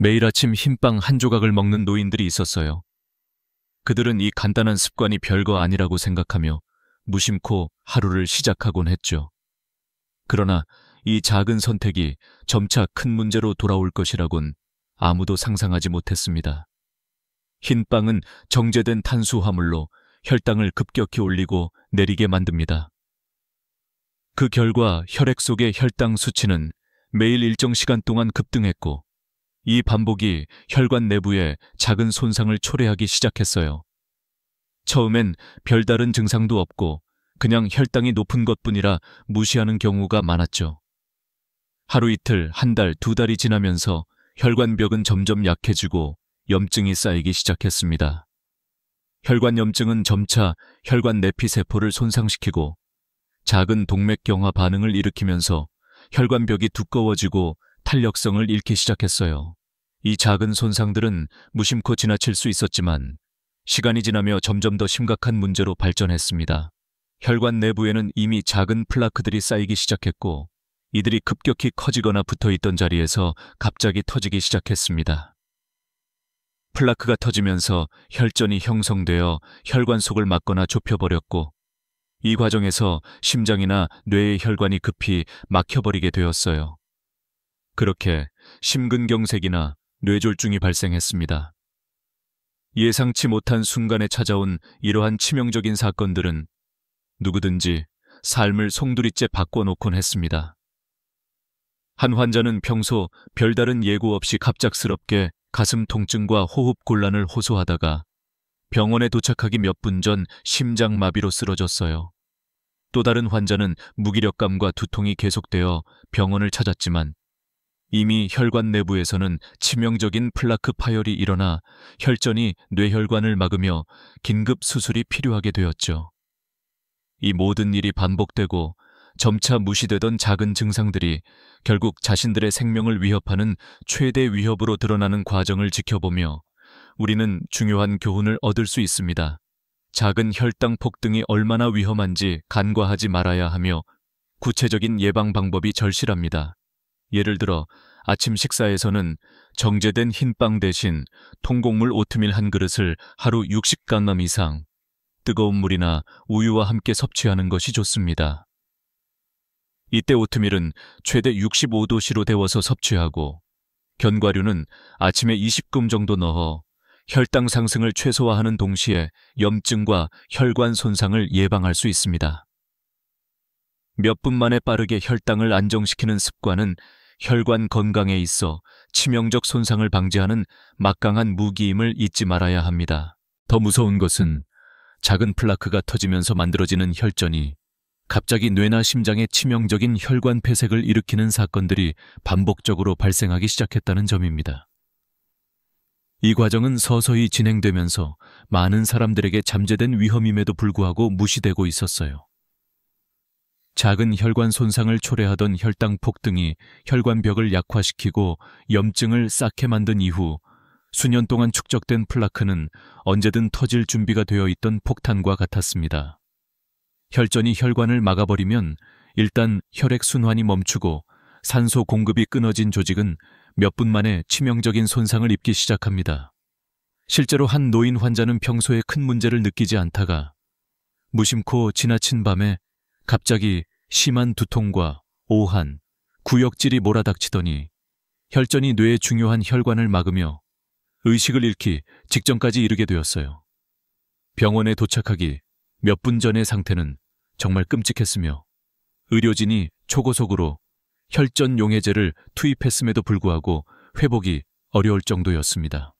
매일 아침 흰빵 한 조각을 먹는 노인들이 있었어요. 그들은 이 간단한 습관이 별거 아니라고 생각하며 무심코 하루를 시작하곤 했죠. 그러나 이 작은 선택이 점차 큰 문제로 돌아올 것이라곤 아무도 상상하지 못했습니다. 흰빵은 정제된 탄수화물로 혈당을 급격히 올리고 내리게 만듭니다. 그 결과 혈액 속의 혈당 수치는 매일 일정 시간 동안 급등했고, 이 반복이 혈관 내부에 작은 손상을 초래하기 시작했어요. 처음엔 별다른 증상도 없고 그냥 혈당이 높은 것뿐이라 무시하는 경우가 많았죠. 하루 이틀, 한 달, 두 달이 지나면서 혈관벽은 점점 약해지고 염증이 쌓이기 시작했습니다. 혈관 염증은 점차 혈관 내피세포를 손상시키고 작은 동맥경화 반응을 일으키면서 혈관벽이 두꺼워지고 탄력성을 잃기 시작했어요. 이 작은 손상들은 무심코 지나칠 수 있었지만 시간이 지나며 점점 더 심각한 문제로 발전했습니다. 혈관 내부에는 이미 작은 플라크들이 쌓이기 시작했고, 이들이 급격히 커지거나 붙어있던 자리에서 갑자기 터지기 시작했습니다. 플라크가 터지면서 혈전이 형성되어 혈관 속을 막거나 좁혀버렸고, 이 과정에서 심장이나 뇌의 혈관이 급히 막혀버리게 되었어요. 그렇게 심근경색이나 뇌졸중이 발생했습니다. 예상치 못한 순간에 찾아온 이러한 치명적인 사건들은 누구든지 삶을 송두리째 바꿔놓곤 했습니다. 한 환자는 평소 별다른 예고 없이 갑작스럽게 가슴 통증과 호흡 곤란을 호소하다가 병원에 도착하기 몇 분 전 심장마비로 쓰러졌어요. 또 다른 환자는 무기력감과 두통이 계속되어 병원을 찾았지만 이미 혈관 내부에서는 치명적인 플라크 파열이 일어나 혈전이 뇌혈관을 막으며 긴급 수술이 필요하게 되었죠. 이 모든 일이 반복되고 점차 무시되던 작은 증상들이 결국 자신들의 생명을 위협하는 최대 위협으로 드러나는 과정을 지켜보며 우리는 중요한 교훈을 얻을 수 있습니다. 작은 혈당 폭등이 얼마나 위험한지 간과하지 말아야 하며 구체적인 예방 방법이 절실합니다. 예를 들어 아침 식사에서는 정제된 흰빵 대신 통곡물 오트밀 한 그릇을 하루 60g 이상 뜨거운 물이나 우유와 함께 섭취하는 것이 좋습니다. 이때 오트밀은 최대 65도씨로 데워서 섭취하고 견과류는 아침에 20금 정도 넣어 혈당 상승을 최소화하는 동시에 염증과 혈관 손상을 예방할 수 있습니다. 몇 분 만에 빠르게 혈당을 안정시키는 습관은 혈관 건강에 있어 치명적 손상을 방지하는 막강한 무기임을 잊지 말아야 합니다. 더 무서운 것은 작은 플라크가 터지면서 만들어지는 혈전이 갑자기 뇌나 심장에 치명적인 혈관 폐색을 일으키는 사건들이 반복적으로 발생하기 시작했다는 점입니다. 이 과정은 서서히 진행되면서 많은 사람들에게 잠재된 위험임에도 불구하고 무시되고 있었어요. 작은 혈관 손상을 초래하던 혈당 폭등이 혈관벽을 약화시키고 염증을 쌓게 만든 이후 수년 동안 축적된 플라크는 언제든 터질 준비가 되어 있던 폭탄과 같았습니다. 혈전이 혈관을 막아버리면 일단 혈액 순환이 멈추고 산소 공급이 끊어진 조직은 몇 분 만에 치명적인 손상을 입기 시작합니다. 실제로 한 노인 환자는 평소에 큰 문제를 느끼지 않다가 무심코 지나친 밤에 갑자기 심한 두통과 오한, 구역질이 몰아닥치더니 혈전이 뇌의 중요한 혈관을 막으며 의식을 잃기 직전까지 이르게 되었어요. 병원에 도착하기 몇 분 전의 상태는 정말 끔찍했으며 의료진이 초고속으로 혈전 용해제를 투입했음에도 불구하고 회복이 어려울 정도였습니다.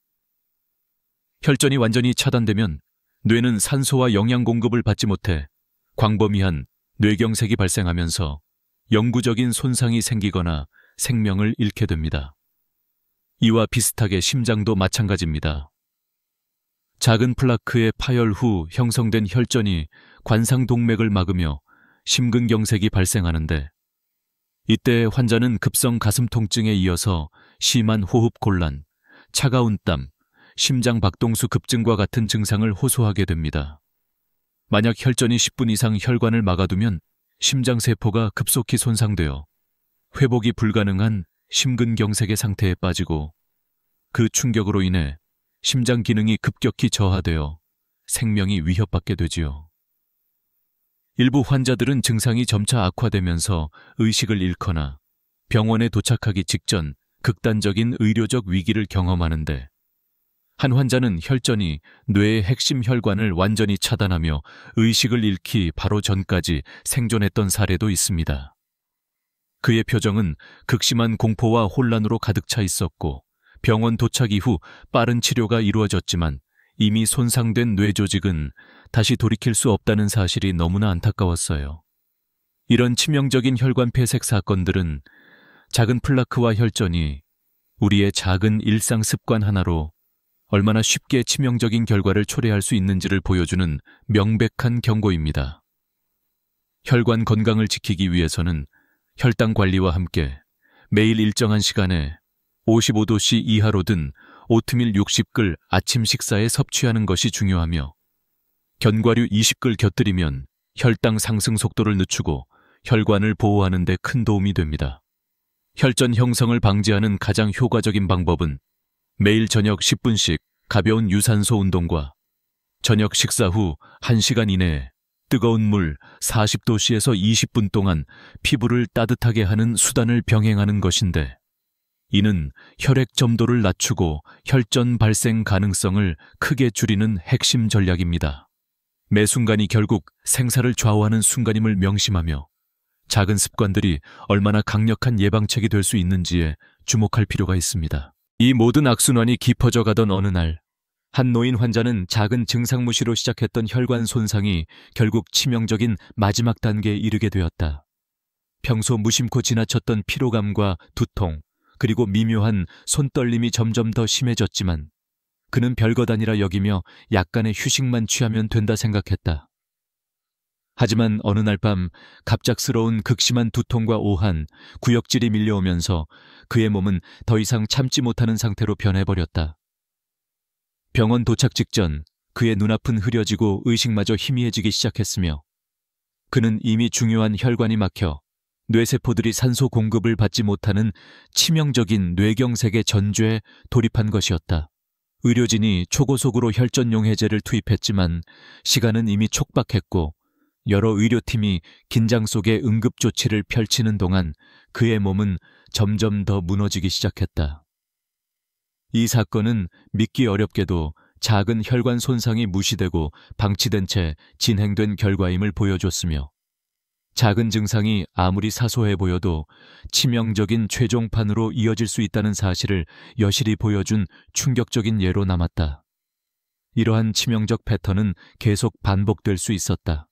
혈전이 완전히 차단되면 뇌는 산소와 영양 공급을 받지 못해 광범위한 뇌경색이 발생하면서 영구적인 손상이 생기거나 생명을 잃게 됩니다. 이와 비슷하게 심장도 마찬가지입니다. 작은 플라크의 파열 후 형성된 혈전이 관상동맥을 막으며 심근경색이 발생하는데 이때 환자는 급성 가슴 통증에 이어서 심한 호흡 곤란, 차가운 땀, 심장 박동수 급증과 같은 증상을 호소하게 됩니다. 만약 혈전이 10분 이상 혈관을 막아두면 심장세포가 급속히 손상되어 회복이 불가능한 심근경색의 상태에 빠지고 그 충격으로 인해 심장 기능이 급격히 저하되어 생명이 위협받게 되지요. 일부 환자들은 증상이 점차 악화되면서 의식을 잃거나 병원에 도착하기 직전 극단적인 의료적 위기를 경험하는데, 한 환자는 혈전이 뇌의 핵심 혈관을 완전히 차단하며 의식을 잃기 바로 전까지 생존했던 사례도 있습니다. 그의 표정은 극심한 공포와 혼란으로 가득 차 있었고, 병원 도착 이후 빠른 치료가 이루어졌지만 이미 손상된 뇌 조직은 다시 돌이킬 수 없다는 사실이 너무나 안타까웠어요. 이런 치명적인 혈관 폐색 사건들은 작은 플라크와 혈전이 우리의 작은 일상 습관 하나로 얼마나 쉽게 치명적인 결과를 초래할 수 있는지를 보여주는 명백한 경고입니다. 혈관 건강을 지키기 위해서는 혈당 관리와 함께 매일 일정한 시간에 55도씨 이하로 든 오트밀 60글 아침 식사에 섭취하는 것이 중요하며, 견과류 20글 곁들이면 혈당 상승 속도를 늦추고 혈관을 보호하는 데 큰 도움이 됩니다. 혈전 형성을 방지하는 가장 효과적인 방법은 매일 저녁 10분씩 가벼운 유산소 운동과 저녁 식사 후 1시간 이내에 뜨거운 물 40도씨에서 20분 동안 피부를 따뜻하게 하는 수단을 병행하는 것인데, 이는 혈액 점도를 낮추고 혈전 발생 가능성을 크게 줄이는 핵심 전략입니다. 매 순간이 결국 생사를 좌우하는 순간임을 명심하며 작은 습관들이 얼마나 강력한 예방책이 될 수 있는지에 주목할 필요가 있습니다. 이 모든 악순환이 깊어져 가던 어느 날, 한 노인 환자는 작은 증상 무시로 시작했던 혈관 손상이 결국 치명적인 마지막 단계에 이르게 되었다. 평소 무심코 지나쳤던 피로감과 두통, 그리고 미묘한 손떨림이 점점 더 심해졌지만 그는 별것 아니라 여기며 약간의 휴식만 취하면 된다 생각했다. 하지만 어느 날 밤 갑작스러운 극심한 두통과 오한, 구역질이 밀려오면서 그의 몸은 더 이상 참지 못하는 상태로 변해버렸다. 병원 도착 직전 그의 눈앞은 흐려지고 의식마저 희미해지기 시작했으며, 그는 이미 중요한 혈관이 막혀 뇌세포들이 산소 공급을 받지 못하는 치명적인 뇌경색의 전죄에 돌입한 것이었다. 의료진이 초고속으로 혈전용 해제를 투입했지만 시간은 이미 촉박했고, 여러 의료팀이 긴장 속에 응급조치를 펼치는 동안 그의 몸은 점점 더 무너지기 시작했다. 이 사건은 믿기 어렵게도 작은 혈관 손상이 무시되고 방치된 채 진행된 결과임을 보여줬으며, 작은 증상이 아무리 사소해 보여도 치명적인 최종판으로 이어질 수 있다는 사실을 여실히 보여준 충격적인 예로 남았다. 이러한 치명적 패턴은 계속 반복될 수 있었다.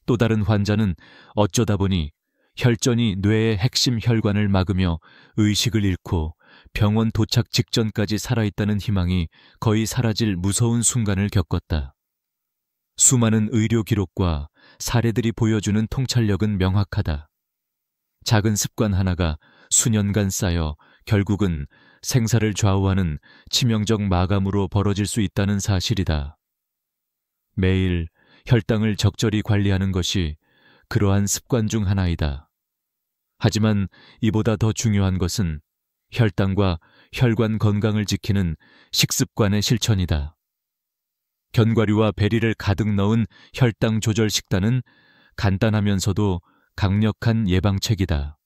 또 다른 환자는 어쩌다 보니 혈전이 뇌의 핵심 혈관을 막으며 의식을 잃고 병원 도착 직전까지 살아있다는 희망이 거의 사라질 무서운 순간을 겪었다. 수많은 의료 기록과 사례들이 보여주는 통찰력은 명확하다. 작은 습관 하나가 수년간 쌓여 결국은 생사를 좌우하는 치명적 마감으로 벌어질 수 있다는 사실이다. 매일 혈당을 적절히 관리하는 것이 그러한 습관 중 하나이다. 하지만 이보다 더 중요한 것은 혈당과 혈관 건강을 지키는 식습관의 실천이다. 견과류와 베리를 가득 넣은 혈당 조절 식단은 간단하면서도 강력한 예방책이다.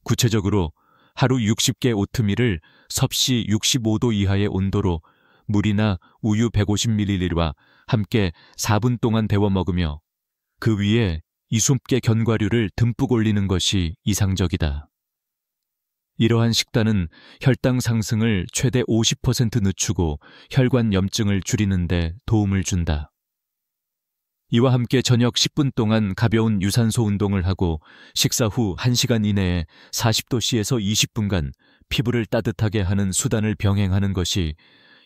구체적으로 하루 60개 오트밀을 섭씨 65도 이하의 온도로 물이나 우유 150ml와 함께 4분 동안 데워 먹으며 그 위에 20개 견과류를 듬뿍 올리는 것이 이상적이다. 이러한 식단은 혈당 상승을 최대 50% 늦추고 혈관 염증을 줄이는 데 도움을 준다. 이와 함께 저녁 10분 동안 가벼운 유산소 운동을 하고 식사 후 1시간 이내에 40도씨에서 20분간 피부를 따뜻하게 하는 수단을 병행하는 것이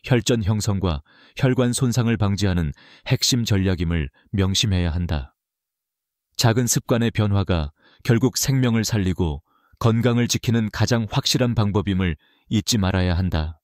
혈전 형성과 혈관 손상을 방지하는 핵심 전략임을 명심해야 한다. 작은 습관의 변화가 결국 생명을 살리고 건강을 지키는 가장 확실한 방법임을 잊지 말아야 한다.